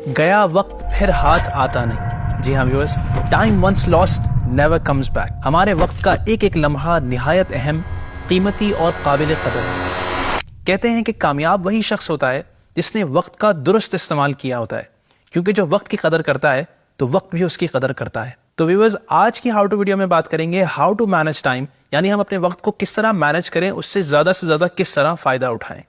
گیا وقت پھر ہاتھ آتا نہیں. جی ہاں viewers, time once lost never comes back. ہمارے وقت کا ایک ایک لمحہ نہایت اہم، قیمتی اور قابل قدر ہے. کہتے ہیں کہ کامیاب وہی شخص ہوتا ہے جس نے وقت کا درست استعمال کیا ہوتا ہے، کیونکہ جو وقت کی قدر کرتا ہے تو وقت بھی اس کی قدر کرتا ہے. تو ویورز، آج کی ہاؤ ٹو ویڈیو میں بات کریں گے ہاؤ ٹو مینج ٹائم، یعنی ہم اپنے وقت کو کس طرح مینج کریں، اس سے زیادہ کس طرح فائدہ اٹھائیں.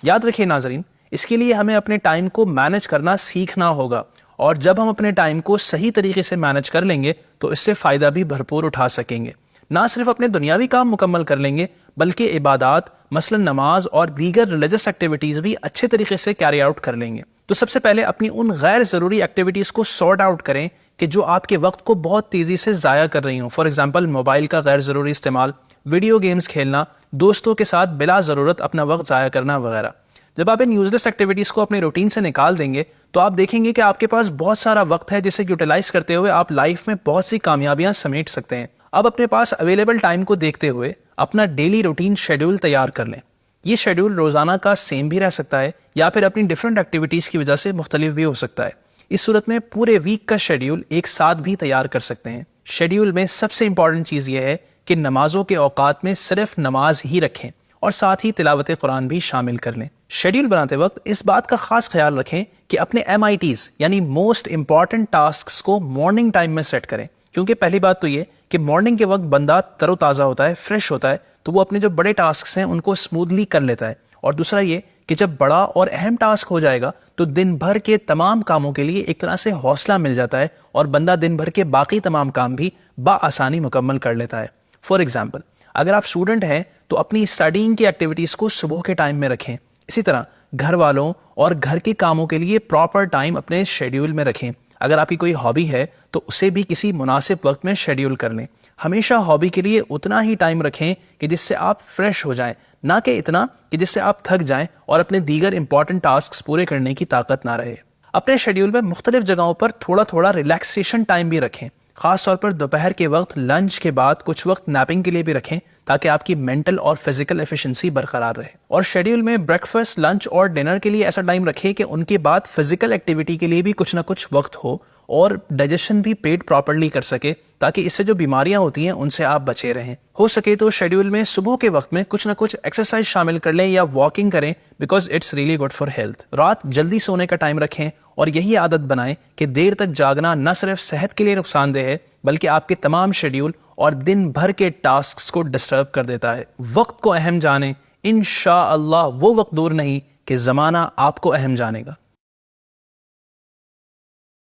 یاد رکھیے ناظرین، اس کے لیے ہمیں اپنے ٹائم کو مینج کرنا سیکھنا ہوگا، اور جب ہم اپنے ٹائم کو صحیح طریقے سے مینج کر لیں گے تو اس سے فائدہ بھی بھرپور اٹھا سکیں گے. نہ صرف اپنے دنیاوی کام مکمل کر لیں گے بلکہ عبادات مثلا نماز اور دیگر ریلیجس ایکٹیویٹیز بھی اچھے طریقے سے کیری آؤٹ کر لیں گے. تو سب سے پہلے اپنی ان غیر ضروری ایکٹیویٹیز کو سارٹ آؤٹ کریں کہ جو آپ کے وقت کو بہت تیزی سے ضائع کر رہی ہوں. فار ایگزامپل، موبائل کا غیر ضروری استعمال، ویڈیو گیمز کھیلنا، دوستوں کے ساتھ بلا ضرورت اپنا وقت ضائع کرنا وغیرہ. جب آپ ان یوزلیس ایکٹیویٹیز کو اپنے روٹین سے نکال دیں گے تو آپ دیکھیں گے کہ آپ کے پاس بہت سارا وقت ہے جسے یوٹیلائز کرتے ہوئے آپ لائف میں بہت سی کامیابیاں سمیٹ سکتے ہیں. اب اپنے پاس اویلیبل ٹائم کو دیکھتے ہوئے اپنا ڈیلی روٹین شیڈیول تیار کر لیں. یہ شیڈیول روزانہ کا سیم بھی رہ سکتا ہے یا پھر اپنی ڈفرینٹ ایکٹیویٹیز کی وجہ سے مختلف بھی ہو سکتا ہے. اس صورت میں پورے ویک کا شیڈیول ایک ساتھ بھی تیار کر سکتے ہیں. شیڈیول میں سب سے امپورٹنٹ چیز یہ ہے کہ نمازوں کے اوقات میں صرف نماز ہی رکھیں اور ساتھ ہی تلاوت قرآن بھی شامل کر لیں. شیڈیول بناتے وقت اس بات کا خاص خیال رکھیں کہ اپنے MITs یعنی موسٹ امپورٹنٹ ٹاسکس کو مارننگ ٹائم میں سیٹ کریں، کیونکہ پہلی بات تو یہ کہ مارننگ کے وقت بندہ تر و تازہ ہوتا ہے، فریش ہوتا ہے، تو وہ اپنے جو بڑے ٹاسکس ہیں ان کو اسموتھلی کر لیتا ہے. اور دوسرا یہ کہ جب بڑا اور اہم ٹاسک ہو جائے گا تو دن بھر کے تمام کاموں کے لیے ایک طرح سے حوصلہ مل جاتا ہے اور بندہ دن بھر کے باقی تمام کام بھی بآسانی مکمل کر لیتا ہے. فار ایگزامپل، اگر آپ اسٹوڈنٹ ہیں تو اپنی اسٹڈینگ کی ایکٹیویٹیز کو صبح کے ٹائم میں رکھیں. اسی طرح گھر والوں اور گھر کے کاموں کے لیے پراپر ٹائم اپنے شیڈیول میں رکھیں. اگر آپ کی کوئی ہابی ہے تو اسے بھی کسی مناسب وقت میں شیڈیول کر لیں. ہمیشہ ہابی کے لیے اتنا ہی ٹائم رکھیں کہ جس سے آپ فریش ہو جائیں، نہ کہ اتنا کہ جس سے آپ تھک جائیں اور اپنے دیگر امپورٹنٹ ٹاسکس پورے کرنے کی طاقت نہ رہے. اپنے شیڈیول میں مختلف جگہوں پر تھوڑا ریلیکسیشن ٹائم بھی رکھیں. خاص طور پر دوپہر کے وقت لنچ کے بعد کچھ وقت نیپنگ کے لیے بھی رکھیں تاکہ آپ کی مینٹل اور فزیکل ایفیشنسی برقرار رہے. اور شیڈیول میں بریکفاسٹ، لنچ اور ڈنر کے لیے ایسا ٹائم رکھیں کہ ان کے بعد فزیکل ایکٹیویٹی کے لیے بھی کچھ نہ کچھ وقت ہو اور ڈائجیشن بھی پیٹ پراپرلی کر سکے تاکہ اس سے جو بیماریاں ہوتی ہیں ان سے آپ بچے رہیں. ہو سکے تو شیڈیول میں صبح کے وقت میں کچھ نہ کچھ ایکسرسائز شامل کر لیں یا واکنگ کریں، because it's really good for health. رات جلدی سونے کا ٹائم رکھیں اور یہی عادت بنائیں کہ دیر تک جاگنا نہ صرف صحت کے لیے نقصان دہ ہے بلکہ آپ کے تمام شیڈیول اور دن بھر کے ٹاسکس کو ڈسٹرب کر دیتا ہے. وقت کو اہم جانیں، انشاءاللہ وہ وقت دور نہیں کہ زمانہ آپ کو اہم جانے گا.